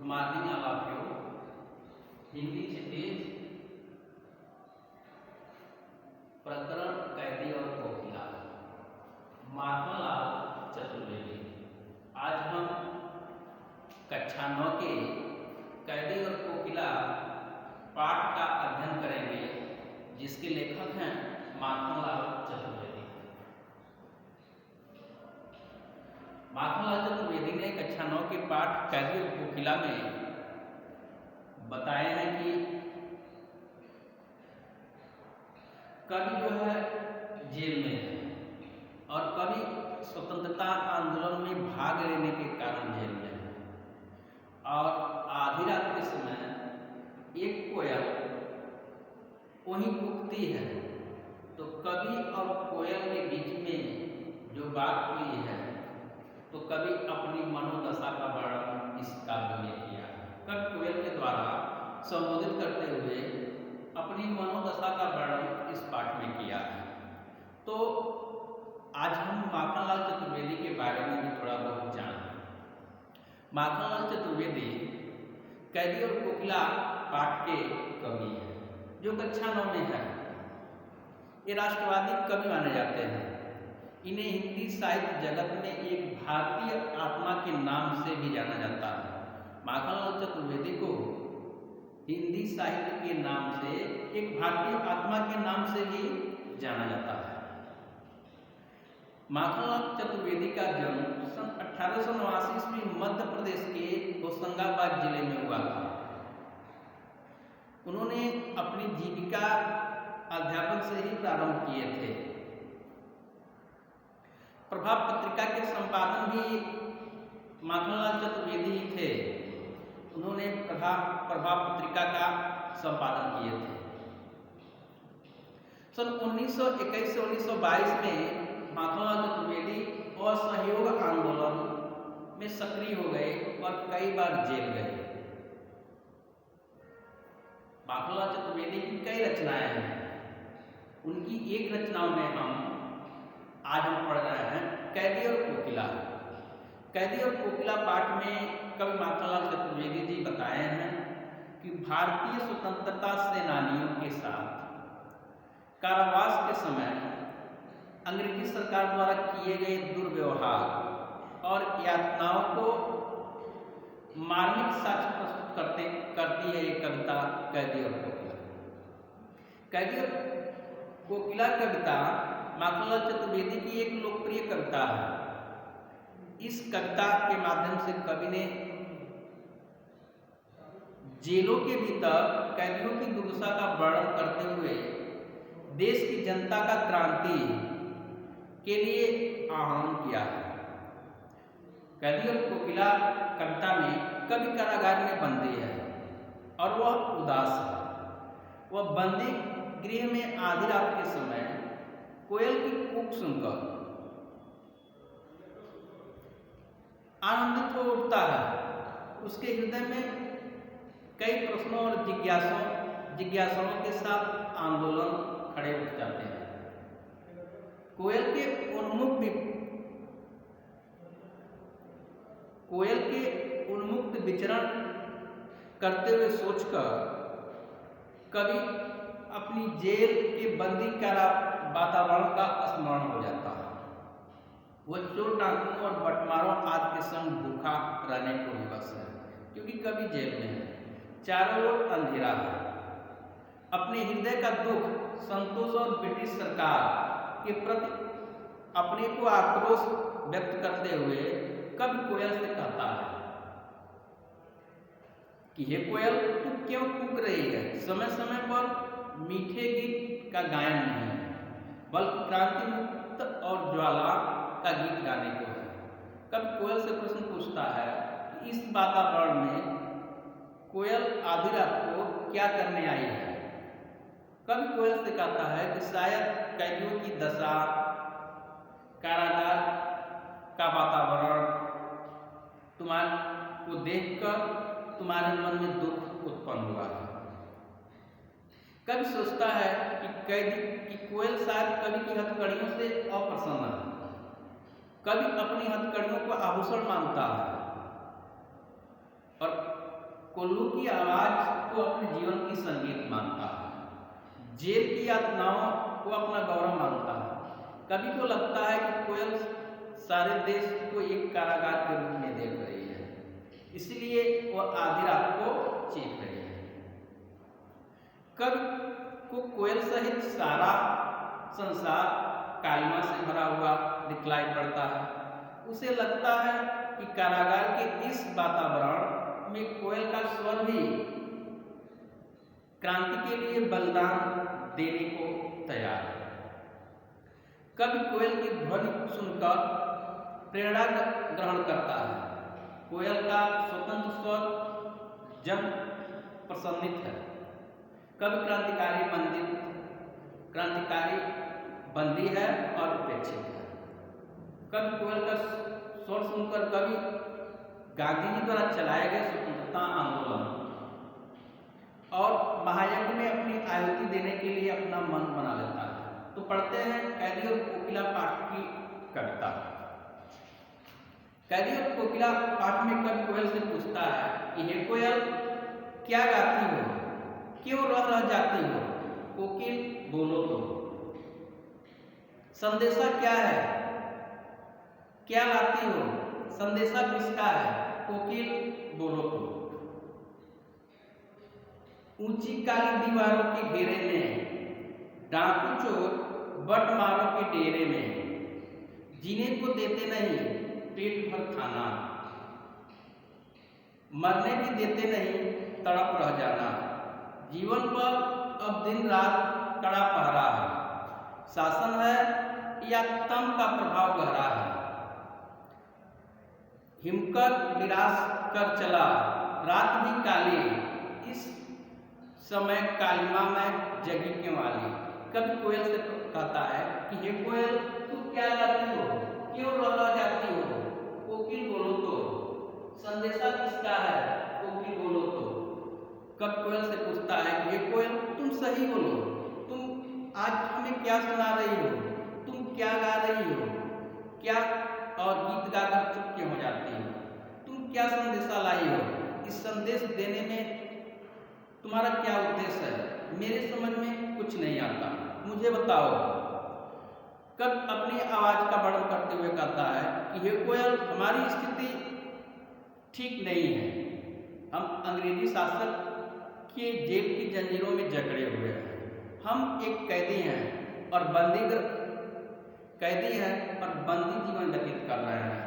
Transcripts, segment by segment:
Morning all of you. Hindi Kshitij प्रकरण कैदी और कोकिला, माखनलाल चतुर्वेदी। आज हम कक्षा 9 के कैदी और कोकिला पाठ का अध्ययन करेंगे, जिसके लेखक हैं माखनलाल चतुर्वेदी। माखनलाल चतुर्वेदी ने कक्षा 9 के पाठ कैदी और कोकिला में बताए हैं कि कवि जो है जेल में है और कवि स्वतंत्रता आंदोलन में भाग लेने के कारण जेल में है। और आधी रात के समय एक कोयल वहीं उगती है, तो कवि और कोयल के बीच में जो बात हुई है, तो कवि अपनी मनोदशा का वर्णन इस काव्य में किया है। कवि कोयल के द्वारा संबोधित करते हुए अपनी मनोदशा का वर्णन इस पाठ में किया है। तो आज हम माखनलाल चतुर्वेदी के बारे में भी थोड़ा बहुत जानें। माखनलाल चतुर्वेदी कैदी और कोकिला पाठ के कवि हैं, जो कक्षा 9 में है। ये राष्ट्रवादी कवि माने जाते हैं। इन्हें हिंदी साहित्य जगत में एक भारतीय आत्मा के नाम से भी जाना जाता है। माखनलाल चतुर्वेदी को हिंदी साहित्य के नाम से, एक भारतीय आत्मा के नाम से भी जाना जाता है। माखनलाल चतुर्वेदी का जन्म सन 1889 ईस्वी मध्य प्रदेश के होशंगाबाद जिले में हुआ था। उन्होंने अपनी जीविका अध्यापन से ही प्रारंभ किए थे। प्रभाव पत्रिका के संपादन भी माखनलाल चतुर्वेदी ही थे। उन्होंने प्रभाव पत्रिका का संपादन किए थे। सन 1921 से 1922 में माखनलाल चतुर्वेदी असहयोग आंदोलन में सक्रिय हो गए और कई बार जेल गए। माखनलाल चतुर्वेदी की कई रचनाएं हैं। उनकी एक रचनाओं में आज हम पढ़ रहे हैं कैदी और कोकिला। कैदी और कोकिला पाठ में कवि माखनलाल चतुर्वेदी जी बताए हैं कि भारतीय स्वतंत्रता सेनानियों के साथ कारावास के समय अंग्रेजी सरकार द्वारा किए गए दुर्व्यवहार और यातनाओं को मार्मिक साक्ष्य प्रस्तुत करती है ये कविता कैदी और कोकिला। कैदी और कोकिला कविता माखनलाल चतुर्वेदी की एक लोकप्रिय कविता है। इस कविता के माध्यम से कवि ने जेलों के भीतर कैदियों की दुर्दशा का वर्णन करते हुए देश की जनता का क्रांति के लिए आह्वान किया है। कैदी और कोकिला कविता में कवि कारागार में बंदी है और वह उदास है। वह बंदी गृह में आधी रात के समय कोयल की कूक सुनकर आनंदित हो उठता है। उसके हृदय में कई प्रश्नों और जिज्ञासाओं के साथ आंदोलन खड़े उठ जाते हैं। कोयल के उन्मुक्त विचरण करते हुए सोचकर कवि अपनी जेल के बंदी कारा वातावरण का स्मरण हो जाता है। वह चोर डाकुओं और बटमारों आदि के संग भूखा रहने को विवश है, क्योंकि कवि जेल में है। चारों ओर अंधेरा है। अपने हृदय का दुख, संतोष और ब्रिटिश सरकार के प्रति अपने को आक्रोश व्यक्त करते हुए कवि कोयल से कहता है कि हे कोयल, तू क्यों कूक रही है? समय समय पर मीठे गीत का गायन नहीं है, बल्कि क्रांति मुक्त और ज्वाला का गीत गाने को है। कवि कोयल से प्रश्न पूछता है कि इस वातावरण में कोयल आधी रात को क्या करने आई है? कवि कोयल से कहता है कि शायद कैदियों की दशा, कारागार का वातावरण तुम्हारे को देखकर तुम्हारे मन में दुख उत्पन्न हुआ है। कवि सोचता है कि कोयल शायद कवि की हथकड़ियों से अप्रसन्न है। कवि अपनी हथकड़ियों को आभूषण मानता है और कोल्लू की आवाज़ को अपने जीवन की संगीत मानता है। जेल की यातनाओं को अपना गौरव मानता है। कवि को लगता है कि कोयल सारे देश को एक कारागार के रूप में देख रही है, इसलिए वह आधी रात को चीख रही है। कवि को कोयल सहित सारा संसार कालिमा से भरा हुआ दिखलाई पड़ता है। उसे लगता है कि कारागार के इस वातावरण में कोयल का स्वर भी क्रांति के लिए बलिदान देने को तैयार है। कवि कोयल की ध्वनि सुनकर प्रेरणा ग्रहण करता है। कोयल का स्वतंत्र स्वर जन प्रसन्नित है। कवि क्रांतिकारी बंदी है और उपेक्षित है। कवि कोयल का स्वर सुनकर कवि गांधी जी द्वारा चलाए गए स्वतंत्रता आंदोलन और महायज्ञ में अपनी आहुति देने के लिए अपना मन बना लेता है। तो पढ़ते हैं कैदी और कोकिला पाठ की कविता। कैदी और कोकिला पाठ में कवि कोयल से पूछता है कि हे कोयल, क्या गाती हो, क्यों रह जाती हो? कोकिल, बोलो तो। संदेशा क्या है, क्या लाती हो? संदेशा किसका है? कोकिल, बोलो तो। ऊंची काली दीवारों के घेरे में, डाकू चोर बटमारों के डेरे में, जीने को देते नहीं पेट भर खाना, मरने भी देते नहीं तड़प रह जाना। जीवन पर अब दिन रात कड़ा पहरा है, शासन है या तम का प्रभाव गहरा है। हिमकर निराश कर चला रात भी काली, इस समय कालिमा में जगी क्यों वाली। कभी कोयल से कहता है कि हे कोयल, तू क्या गाती हो, क्यों रह जाती हो? कोकिल, बोलो तो। संदेशा किसका है? कोकिल, बोलो तो। कब कोयल से पूछता है कि हे कोयल, तुम सही बोलो, तुम आज हमें क्या सुना रही हो, तुम क्या गा रही हो, क्या और गीत गाकर चुप क्यों हो जाती हो? तुम क्या संदेशा लाई हो? इस संदेश देने में तुम्हारा क्या उद्देश्य है? मेरे समझ में कुछ नहीं आता, मुझे बताओ। कब अपनी आवाज का वर्णन करते हुए कहता है कि हे कोयल, हमारी स्थिति ठीक नहीं है। हम अंग्रेजी शासक के जेल की जंजीरों में जकड़े हुए हैं। हम एक कैदी हैं और बंदी जीवन व्यतीत कर रहे हैं।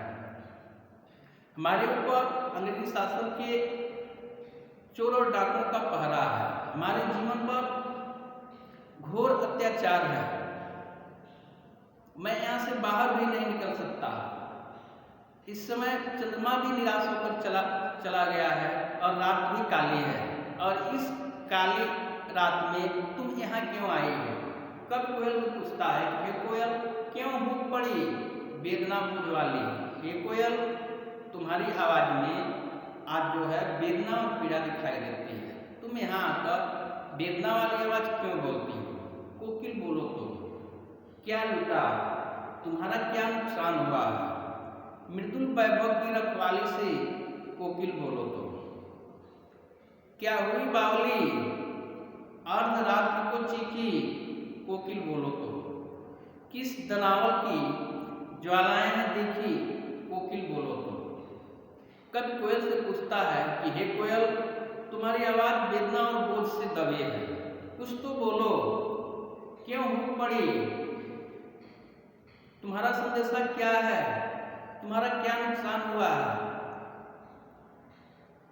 हमारे ऊपर अंग्रेजी शासन के चोर और डाकुओं का पहरा है। हमारे जीवन पर घोर अत्याचार है। मैं यहाँ से बाहर भी नहीं निकल सकता। इस समय चंद्रमा भी निराश होकर चला गया है और रात भी काली है, और इस काली रात में तुम यहाँ क्यों आई हो? कब कोयल पूछता है कि हे कोयल, क्यों भूख पड़ी वेदना बूझ वाली? हे कोयल, तुम्हारी आवाज में आज जो है वेदना और पीड़ा दिखाई देती है। तुम यहाँ आकर वेदना वाली आवाज क्यों बोलती हो? कोकिल, बोलो तो। क्या लूटा, तुम्हारा क्या नुकसान हुआ? मृदुल वैभव की रखवाली से, कोकिल, बोलो तो। क्या हुई बावली अर्धरात्रि को चीखी? कोकिल, बोलो तो। किस दनावल की ज्वालाएं हैं देखी? कोकिल, बोलो तो। कभी कोयल से पूछता है कि हे कोयल, तुम्हारी आवाज वेदना और बोझ से दबे है, कुछ तो बोलो, क्यों भूख पड़ी? तुम्हारा संदेशा क्या है? तुम्हारा क्या नुकसान हुआ है?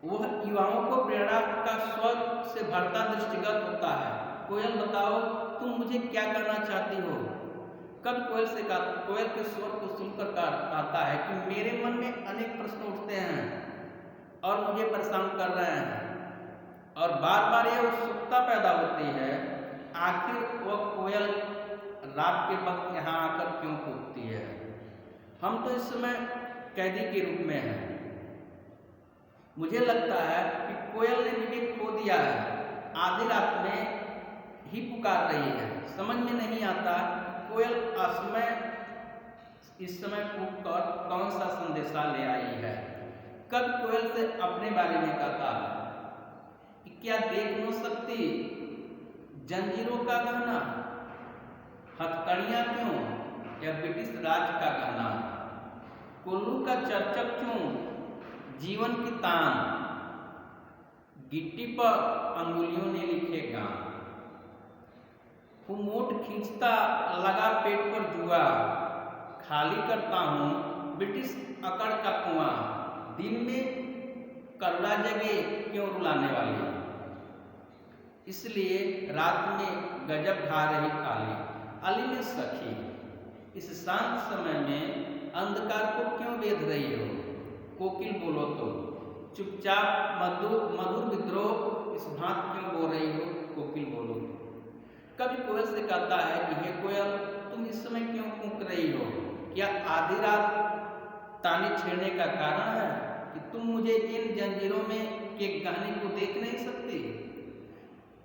वह युवाओं को प्रेरणा का स्वर से भरता दृष्टिगत होता है। कोयल, बताओ, तुम मुझे क्या करना चाहती हो? कब कोयल के स्वर को सुनकर कहता है कि मेरे मन में अनेक प्रश्न उठते हैं और मुझे परेशान कर रहे हैं, और बार बार यह उत्सुकता पैदा होती है, आखिर वह कोयल रात के वक्त यहाँ आकर क्यों कूदती है? हम तो इस समय कैदी के रूप में हैं। मुझे लगता है कि कोयल ने विवेक खो दिया है, आधी रात में ही पुकार रही है। समझ में नहीं आता कोयल इस समय कूद कर कौन सा संदेशा ले आई है। कब कोयल से अपने बारे में कहता है क्या देख न सकती जंजीरों का गहना, हथकड़ियां क्यों या ब्रिटिश राज का गहना, कोल्लू का चर्चक क्यों जीवन की तान, गिट्टी पर अंगुलियों ने लिखे गान, मोट खींचता लगा पेट पर जुआ, खाली करता हूँ ब्रिटिश अकड़ का कुआं, दिन में करुणा जगे क्यों रुलाने वाली, इसलिए रात में गजब ढा रही आली, अली ने सखी इस शांत समय में अंधकार को क्यों बेध रही हो, कोकिल बोलो तो चुपचाप मधुर विद्रोह इस भांत क्यों बो रही हो, कोकिल बोलो। कभी कोयल से कहता है कि हे कोयल तुम इस समय क्यों कूक रही हो, क्या आधी रात ताने छेड़ने का कारण है कि तुम मुझे इन जंजीरों में के गहने को देख नहीं सकती,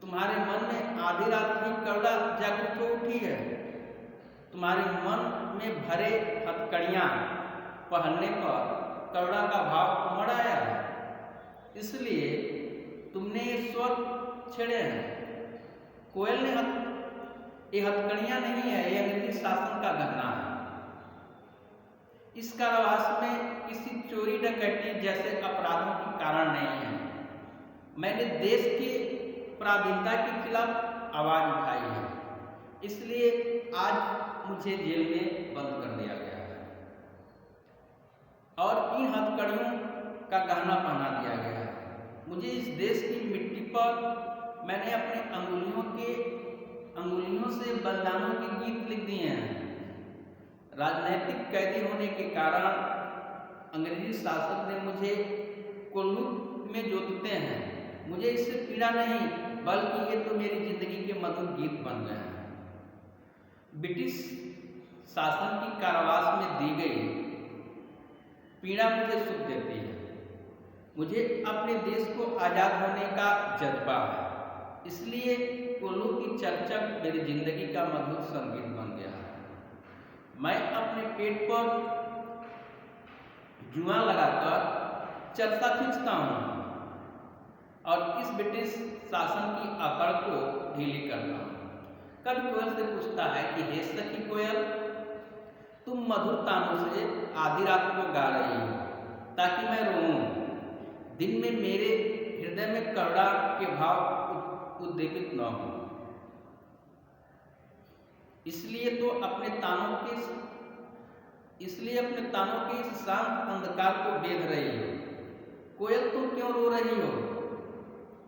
तुम्हारे मन में आधी रात की करुणा जागृत हो उठी है, तुम्हारे मन में भरे हथकड़ियां पहनने पर करुणा का भाव उमड़ आया है, इसलिए तुमने ये स्वर छेड़े हैं। कोयल ने ये हथकड़ियां नहीं है, ये अंग्रेजी शासन का गहना है। इस कारावास में किसी चोरी डकैती जैसे अपराधों के कारण नहीं है। मैंने देश की पराधीनता के खिलाफ आवाज उठाई है, इसलिए आज मुझे जेल में बंद कर दिया गया है और इन हथकड़ियों का गहना पहना दिया गया है। मुझे इस देश की मिट्टी पर मैंने अपने अंगुलियों से बलिदानों के गीत लिख दिए हैं। राजनैतिक कैदी होने के कारण अंग्रेजी शासक ने मुझे कोल्लू में जोतते हैं, मुझे इससे पीड़ा नहीं, बल्कि ये तो मेरी जिंदगी के मधुर गीत बन गए हैं। ब्रिटिश शासन की कारावास में दी गई पीड़ा मुझे सुख देती है। मुझे अपने देश को आज़ाद होने का जज्बा है, इसलिए कोल्लू की चर्चक मेरी जिंदगी का मधुर संगीत बन गया है। मैं अपने पेट पर जुआ लगाकर चरसा खींचता हूँ और इस ब्रिटिश शासन की अकड़ को ढीली करता हूँ। कभी कोयल से पूछता है कि हे सखी कोयल तुम मधुर तानों से आधी रात को गा रही हो ताकि मैं रोऊं, दिन में मेरे हृदय में करुणा के भाव उद्दीपित न हो, इसलिए अपने तानों के इस शांत अंधकार को बेध रही हो। कोयल तुम क्यों रो रही हो,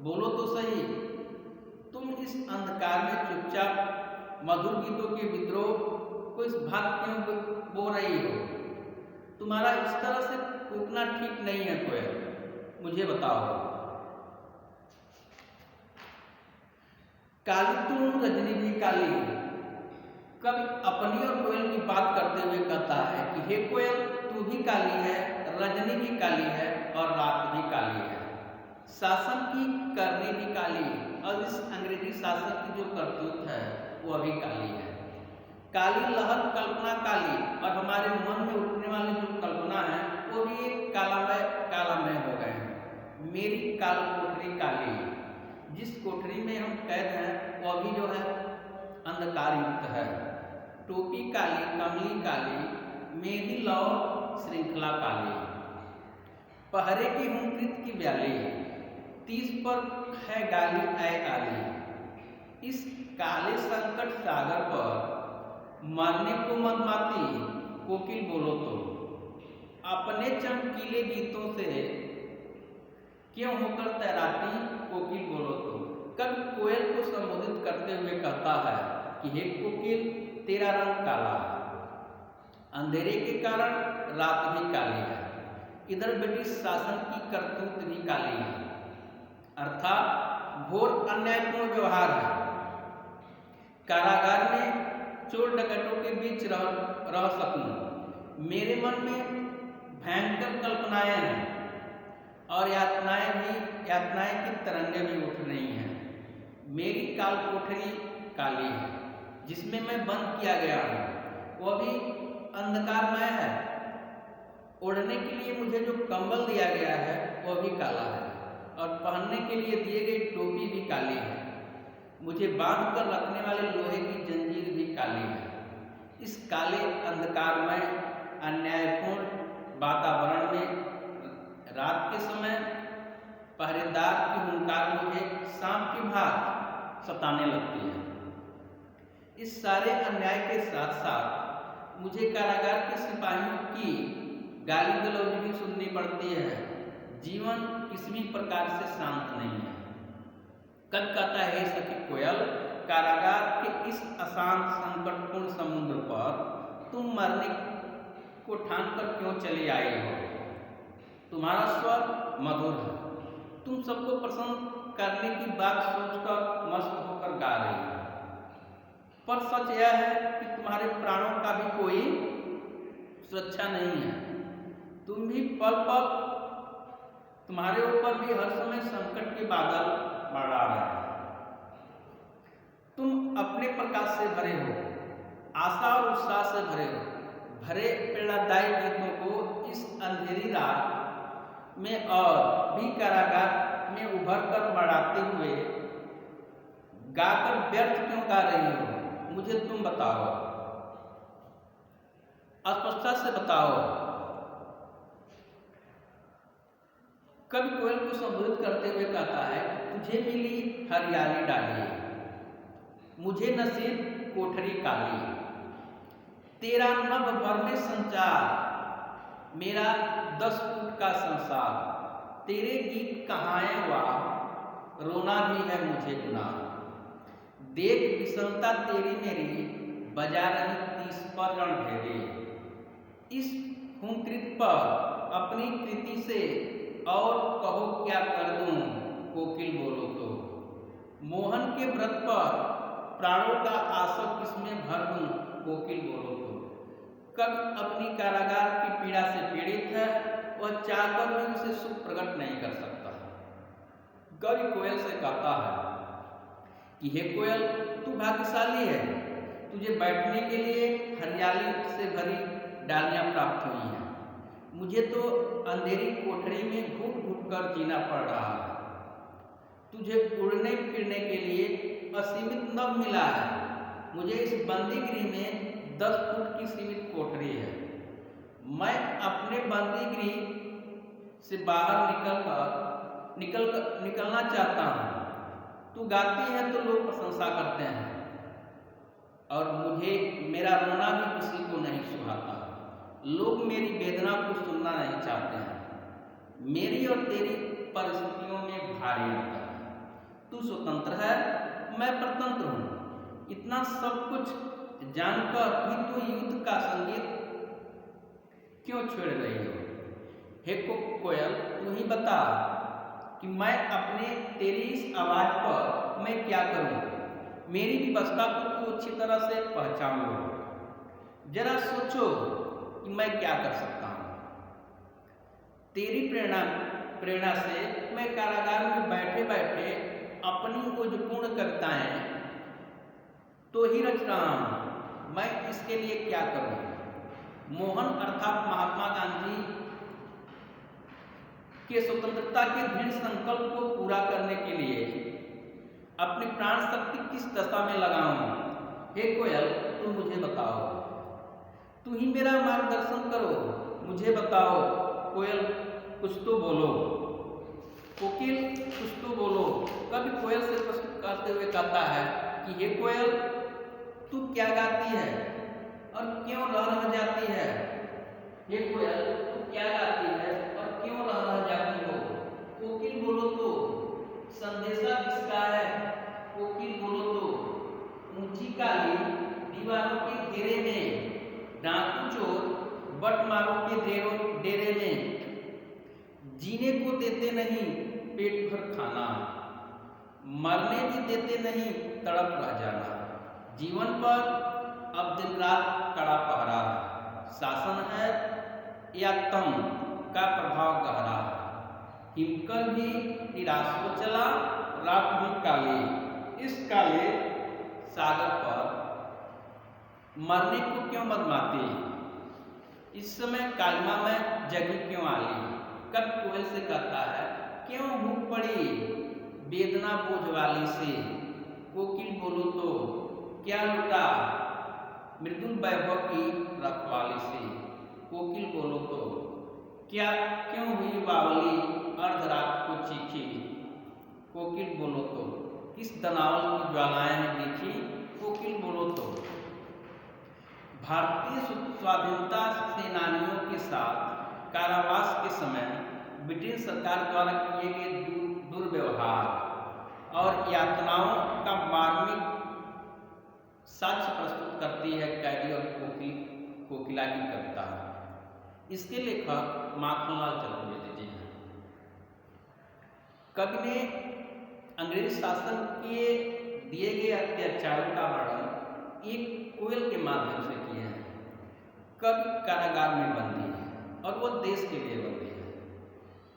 बोलो तो सही, तुम इस अंधकार में चुपचाप मधुर गीतों के विद्रोह को इस भाग क्यों बो रही हो। तुम्हारा इस तरह से कूकना ठीक नहीं है कोयल, मुझे बताओ। काली तुम रजनी भी काली, कभी अपनी और कोयल की बात करते हुए कहता है कि हे कोयल तू भी काली है, रजनी भी काली है और रात भी काली है, शासन की करनी भी काली, और इस अंग्रेजी शासन की जो करतूत है वो भी काली है। काली लहर कल्पना काली, और हमारे मन में उठने वाली जो कल्पना है वो भी एक कालामय हो गए हैं। मेरी काल कोठरी काली, जिस कोठरी में हम कैद हैं वो भी जो है अंधकार युक्त है। टोपी काली, कमली काली, मेरी लौ श्रृंखला काली, पहरे की हूँ कृत की ब्याली, 30 पर है गाली ऐ आली। इस काले संकट सागर पर मरने को मदमाती, कोकिल बोलो तो अपने चमकीले गीतों से क्यों होकर तैराती, कोकिल बोलो तो। कभी कोयल को संबोधित करते हुए कहता है कि हे कोकिल तेरा रंग काला है, अंधेरे के कारण रात भी काली है, इधर ब्रिटिश शासन की करतूत भी काली है, अर्थात घोर अन्यायपूर्ण व्यवहार है। कारागार में चोर डकैतों के बीच रह सकूं, मेरे मन में भयंकर कल्पनाएं हैं और यातनाएं की तरंगें भी उठ रही हैं। मेरी काल कोठरी काली है जिसमें मैं बंद किया गया हूँ, वो भी अंधकारमय है। ओढ़ने के लिए मुझे जो कंबल दिया गया है वो भी काला है और पहनने के लिए दिए गए काली है, मुझे बांध कर रखने वाले लोहे की जंजीर भी काली है। इस काले अंधकारमय अन्यायपूर्ण वातावरण में रात के समय पहरेदार की हुंकार मुझे सांप की भांति सताने लगती है। इस सारे अन्याय के साथ साथ मुझे कारागार के सिपाहियों की गाली गलौज भी सुननी पड़ती है। जीवन किसी भी प्रकार से शांत नहीं है। कब कहता है सखी कोयल, कारागार के इस अशांत संकटपूर्ण समुद्र पर तुम मरने को ठान कर क्यों चले आए हो? तुम्हारा स्वर मधुर है, तुम सबको प्रसन्न करने की बात सोचकर मस्त होकर गा रही हो, पर सच यह है कि तुम्हारे प्राणों का भी कोई सुरक्षा नहीं है। तुम भी पल पल, तुम्हारे ऊपर भी हर समय संकट के बादल मंडरा रहे हैं। तुम अपने प्रकाश से भरे हो, आशा और उत्साह से भरे हो। भरे प्रेरणादायी गीतों को इस अंधेरी रात में और भी कारागार में उभर कर मड़ाते हुए गाकर व्यर्थ क्यों गा रही हो? मुझे तुम बताओ, स्पष्टता से बताओ। कवि कोयल को संबोधित करते हुए कहता है, तुझे मिली हरियाली डाली, मुझे नसीब कोठरी काली। तेरा नभ भर में संचार, मेरा 10 फुट का संसार। तेरे गीत कहाएं वाह, रोना भी है मुझे गुनाह। देख विषमता तेरी मेरी, बजा रही 30 पर रणभेरी। इस हुंकृत पर अपनी कृति से और कहो क्या कर दूं, कोकिल बोलो तो। मोहन के व्रत पर प्राणों का आशा किसमें भर दूं, कोकिल बोलो तो। कब अपनी कारागार की पीड़ा से पीड़ित है, वह चाहकर भी उसे सुख प्रकट नहीं कर सकता। कवि कोयल से कहता है कि हे कोयल, तू भाग्यशाली है, तुझे बैठने के लिए हरियाली से भरी डालियां प्राप्त हुई हैं। मुझे तो अंधेरी कोठरी में घुट घुट कर जीना पड़ रहा है। तुझे उड़ने फिरने के लिए असीमित नभ मिला है, मुझे इस बंदी गृह में 10 फुट की सीमित कोठरी है। मैं अपने बंदी गृह से बाहर निकलना चाहता हूँ। तू गाती है तो लोग प्रशंसा करते हैं, और मुझे मेरा रोना भी किसी को नहीं सुहाता। लोग मेरी वेदना को सुनना नहीं चाहते हैं। मेरी और तेरी परिस्थितियों में भारी अंतर है। तू स्वतंत्र है, मैं परतंत्र हूँ। इतना सब कुछ जानकर भी तू युद्ध का संगीत क्यों छेड़ रही हो? हे कोयल, तू ही बता कि मैं अपने तेरी इस आवाज पर मैं क्या करूं? मेरी विवस्था को तू अच्छी तरह से पहचान लो। जरा सोचो कि मैं क्या कर सकता हूं। तेरी प्रेरणा से मैं कारागार में बैठे बैठे अपनी ओजपूर्ण कविताएं तो ही रच रहा हूं। मैं इसके लिए क्या करूं? मोहन अर्थात महात्मा गांधी के स्वतंत्रता के दृढ़ संकल्प को पूरा करने के लिए अपनी प्राण शक्ति किस दशा में लगाऊं? हे कोयल, तुम मुझे बताओ, तू ही मेरा मार्गदर्शन करो। मुझे बताओ कोयल, कुछ तो बोलो। कोकिल, कुछ तो बोलो। कभी कोयल से प्रश्न करते हुए कहता है कि हे कोयल, तू क्या गाती है और क्यों रह जाती है? हे कोयल, तू क्या गाती है और क्यों रह जाती हो? कोकिल बोलो तो, संदेशा किसका है? कोकिल बोलो तो। ऊंची काली दीवारों के घेरे में, डाकू चोर बटमारों के डेरे में, जीने को देते नहीं पेट भर खाना, मरने भी देते नहीं तड़प रह जाना। जीवन पर अब दिन रात कड़ा पहरा है, शासन है या तम का प्रभाव गहरा है। हिमकल भी निराश हो चला, रात भी काली। इस काले सागर पर मरने को क्यों मदमाती? इस समय कालिमा में जगी क्यों आली? कब कोयल से कहता है, क्यों भूख पड़ी वेदना बोझ वाली से, कोकिल बोलो तो क्या लुटा मृदुल वैभव की रखवाली से, कोकिल बोलो तो क्या क्यों हुई बावली अर्धरात को चीखी, कोकिल बोलो तो किस दनावल की ज्वालाएं हैं देखी, कोकिल बोलो तो। भारतीय स्वाधीनता सेनानियों के साथ कारावास के समय ब्रिटिश सरकार द्वारा किए गए दुर्व्यवहार और यातनाओं का मार्मिक साक्ष्य प्रस्तुत करती है कैदी और कोकिला की कविता। इसके लेखक माखनलाल चतुर्वेदी जी हैं। कवि ने अंग्रेज शासन के दिए गए अत्याचारों का वर्णन एक कोयल के माध्यम से किए हैं। कवि कारागार में बंदी है और वह देश के लिए बंदी है।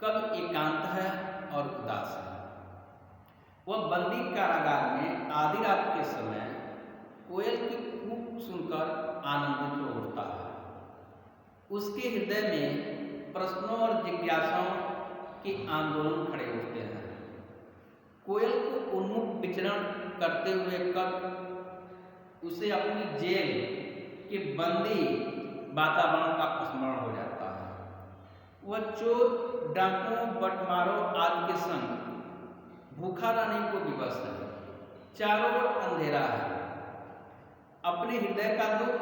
कवि एकांत है और उदास है। वह बंदी कारागार में आधी रात के समय कोयल की कूक सुनकर आनंदित हो उठता है। उसके हृदय में प्रश्नों और जिज्ञासाओं के आंदोलन खड़े उठते हैं। कोयल को उन्मुख विचरण करते हुए कवि उसे अपनी जेल के बंदी वातावरण का स्मरण हो जाता है। वह चोर, डाकुओं, बटमारों आदि के संग भूखा रहने को विवश है। चारों ओर अंधेरा है। अपने हृदय का दुख,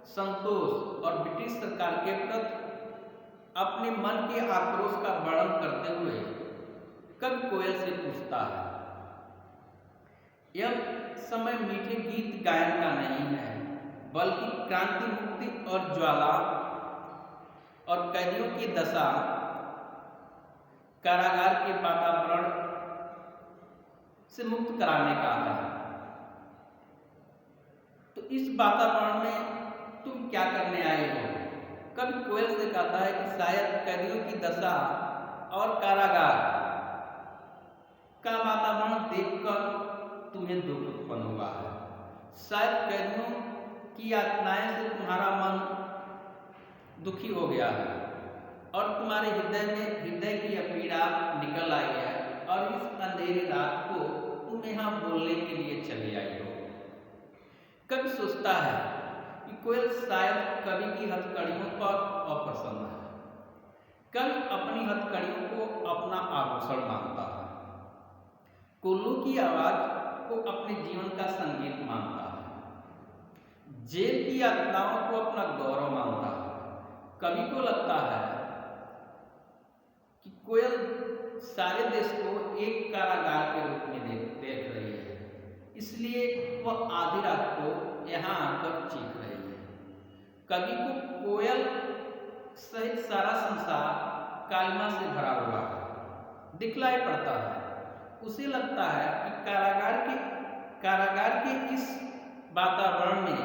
संतोष और ब्रिटिश सरकार के प्रति अपने मन के आक्रोश का वर्णन करते हुए कवि कोयल से पूछता है। यह समय मीठे गीत गायन का नहीं है, बल्कि क्रांति, मुक्ति और ज्वाला और कैदियों की दशा, कारागार के वातावरण से मुक्त कराने का है। तो इस वातावरण में तुम क्या करने आए हो? कवि कोयल से कहता है कि शायद कैदियों की दशा और कारागार का वातावरण देखकर तुम्हें दुख उत्पन्न हुआ है। शायद कैदियों की यातनाएं से तुम्हारा मन दुखी हो गया है और तुम्हारे हृदय की यह पीड़ा निकल आई है और इस अंधेरी रात को तुम यहाँ बोलने के लिए चली आई हो। कवि सोचता है कि कोयल शायद कवि की हथकड़ियों पर अप्रसन्न है। कवि अपनी हथकड़ियों को अपना आभूषण मानता है। कोल्लू की आवाज को अपने जीवन का संगीत मानता है। जेल की यातनाओं को अपना गौरव मानता है। कवि को लगता है कि कोयल सारे देश को एक कारागार के रूप में देख रही है, इसलिए वह आधी रात को यहाँ आकर चीख रही है। कवि को कोयल सहित सारा संसार कालिमा से भरा हुआ है, दिखलाई पड़ता है। उसे लगता है कि कारागार के इस वातावरण में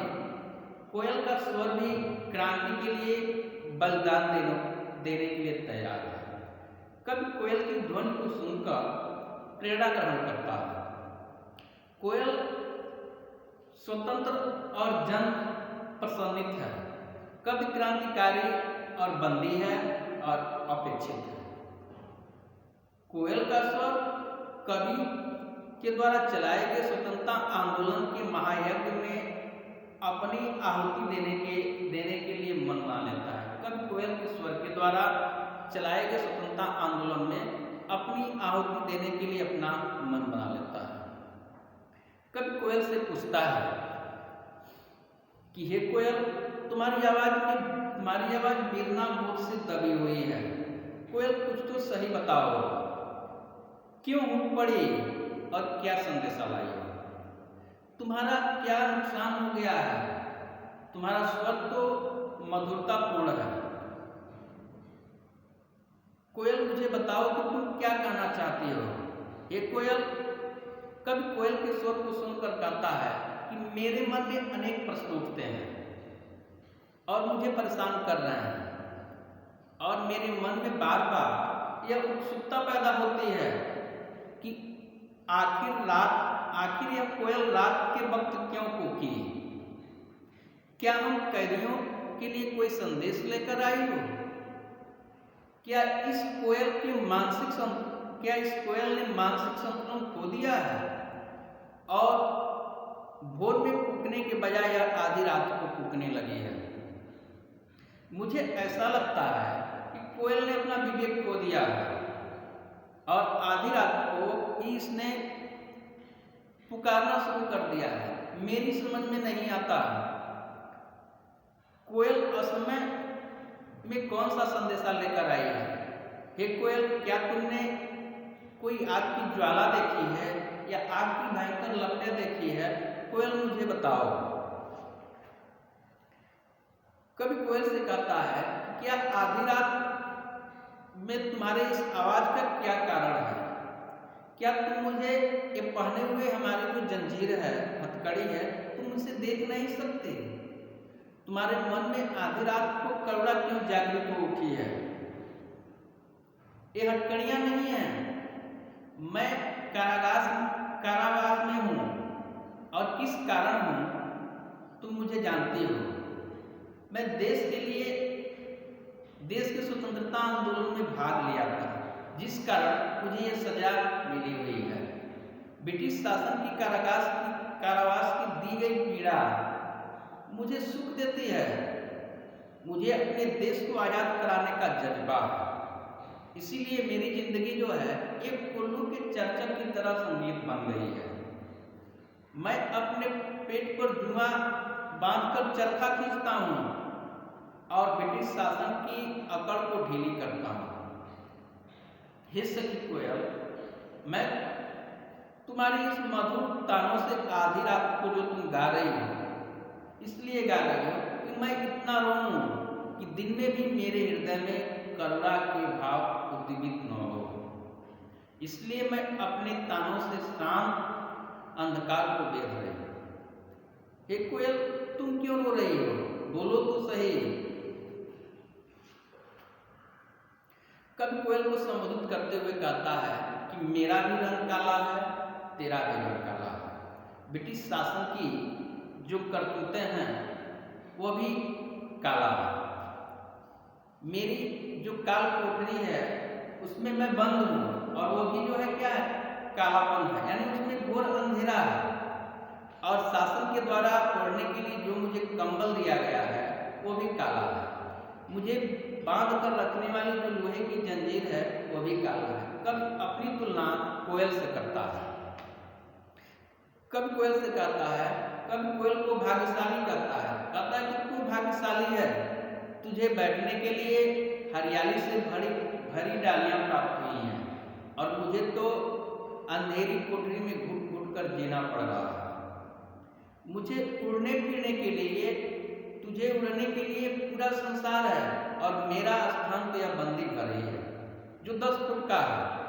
कोयल का स्वर भी क्रांति के लिए बलिदान देने के लिए तैयार है। कवि कोयल की ध्वनि को सुनकर प्रेरणा ग्रहण करता है। कोयल स्वतंत्र और जन प्रसन्नित है। कवि क्रांतिकारी और बंदी है और अपेक्षित है। कोयल का स्वर कवि के द्वारा चलाए गए स्वतंत्रता आंदोलन के महायज्ञ में अपनी आहुति देने के लिए मन बना लेता है। कवि कोयल के स्वर के द्वारा चलाए गए स्वतंत्रता आंदोलन में अपनी आहुति देने के लिए अपना मन बना लेता है। कवि कोयल से पूछता है कि हे कोयल, तुम्हारी आवाज वेदना बोझ से दबी हुई है। कोयल, कुछ तो सही बताओ, क्यों उठ पड़ी और क्या संदेशा लाई हो? तुम्हारा क्या नुकसान हो गया है? तुम्हारा स्वर तो मधुरतापूर्ण है। कोयल, मुझे बताओ कि तुम क्या कहना चाहती हो? हे कोयल, कवि कोयल के स्वर को सुनकर कहता है कि मेरे मन में अनेक प्रश्न उठते हैं और मुझे परेशान कर रहे हैं, और मेरे मन में बार बार यह उत्सुकता पैदा होती है कि आखिर यह कोयल रात के वक्त क्यों कूकी? क्या हम कैदियों के लिए कोई संदेश लेकर आई हो? क्या इस कोयल के मानसिक क्या इस कोयल ने मानसिक संतुलन खो दिया है और भोर में कूकने के बजाय आधी रात को कूकने लगी है? मुझे ऐसा लगता है कि कोयल ने अपना विवेक खो दिया है और आधी रात को ही इसने पुकारना शुरू कर दिया है। मेरी समझ में नहीं आता कोयल असमय में कौन सा संदेशा लेकर आई है। हे कोयल, क्या तुमने कोई आग की ज्वाला देखी है या आग की भयंकर लपटें देखी है? कोयल, मुझे बताओ। कभी कोयल से कहता है, क्या आधी रात में तुम्हारे इस आवाज का क्या कारण है? क्या तुम मुझे ये पहने हुए हमारी जो जंजीर है, हथकड़ी है, तुम उसे देख नहीं सकते? तुम्हारे मन में आधी रात को करुणा क्यों जागृत हो उठी है? ये हथकड़ियां नहीं है। मैं कारावास में हूं और किस कारण हूं तुम मुझे जानती हो। मैं देश के लिए, देश के स्वतंत्रता आंदोलन में भाग लिया था, जिस कारण मुझे ये सजा मिली हुई है। ब्रिटिश शासन की कारावास की दी गई पीड़ा मुझे सुख देती है। मुझे अपने देश को आजाद कराने का जज्बा है। इसीलिए मेरी जिंदगी जो है एक उल्लू के चरचर की तरह संगीत बन गई है। मैं अपने पेट पर जुआ बांधकर चरखा खींचता हूँ और ब्रिटिश शासन की अकड़ को ढीली करता हूँ। हे सखी कोयल, मैं तुम्हारी इस मधुर तानों से आधी रात को जो तुम गा रही हो, इसलिए गा रही हो कि मैं इतना रोऊं कि दिन में भी मेरे हृदय में करुणा के भाव उद्दीपित न हो। इसलिए मैं अपने तानों से शांत अंधकार को बेच रही हूँ। हे कोयल, तुम क्यों रो रही हो? बोलो तो सही। कभी कोयल को संबोधित करते हुए कहता है कि मेरा भी रंग काला है, तेरा भी रंग काला है। ब्रिटिश शासन की जो करतूतें हैं वो भी काला है। मेरी जो काल कोठरी है उसमें मैं बंद हूँ और वो भी जो है क्या है, कालापन है, यानी उसमें घोर अंधेरा है। और शासन के द्वारा ओढ़ने के लिए जो मुझे कंबल दिया गया है वो भी काला है। मुझे बांध कर रखने वाली जो लोहे की जंजीर है वो भी काला है। कभी अपनी तुलना कोयल से करता है, कभी कोयल से कहता है, कभी कोयल को भाग्यशाली कहता है कि तू भाग्यशाली है, तुझे बैठने के लिए हरियाली से भरी डालियां प्राप्त हुई हैं और मुझे तो अंधेरी कोठरी में घुट घुट कर जीना पड़ रहा है। मुझे उड़ने फिरने के लिए, तुझे उड़ने के लिए पूरा संसार है और मेरा स्थान तो यह बंदी घर ही है जो 10 फुट का है।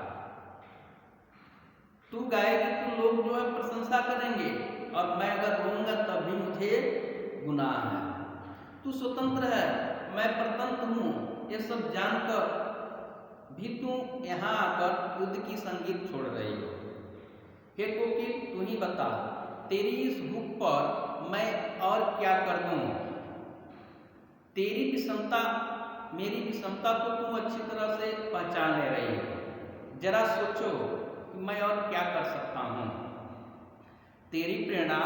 तू गाएगी तो लोग जो है प्रशंसा करेंगे और मैं अगर रोऊंगा तब भी मुझे गुनाह है। तू स्वतंत्र है, मैं परतंत्र हूँ, ये सब जानकर भी तू यहाँ आकर युद्ध की संगीत छोड़ रही हो। हे कोकिल, तू ही बता, तेरी इस भूख पर मैं और क्या कर दूं? तेरी विषमता, मेरी विषमता को तुम अच्छी तरह से पहचान ले रही हो। जरा सोचो कि मैं और क्या कर सकता हूँ। तेरी प्रेरणा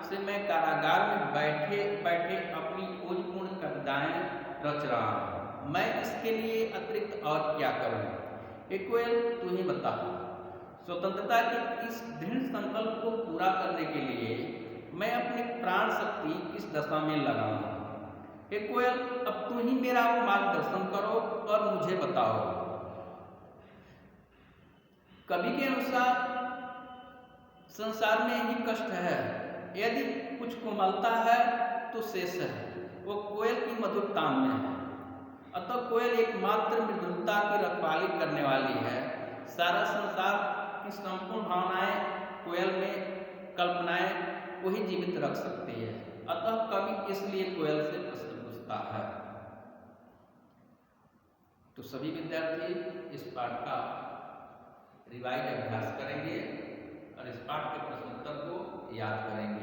से मैं कारागार में बैठे बैठे अपनी ओजपूर्ण कविताएं रच रहा हूँ। मैं इसके लिए अतिरिक्त और क्या करूँ? हे कोयल, तू ही बता। स्वतंत्रता के इस दृढ़ संकल्प को पूरा करने के लिए मैं अपनी प्राण शक्ति किस दशा में लगाऊं? हे कोयल, अब तू ही मेरा मार्गदर्शन करो और मुझे बताओ। कवि के अनुसार संसार में ही कष्ट है, यदि कुछ कोमलता है तो शेष है, वो कोयल की मधुरता में है। अतः कोयल एकमात्र मृदुलता की रखवाली करने वाली है। सारा संसार की संपूर्ण भावनाएं कोयल में कल्पनाएं को ही जीवित रख सकती है। अतः कवि इसलिए कोयल से प्रश्न पूछता है। तो सभी विद्यार्थी इस पाठ का रिवाइज अभ्यास करेंगे और इस पाठ के प्रश्नोत्तर को याद करेंगे।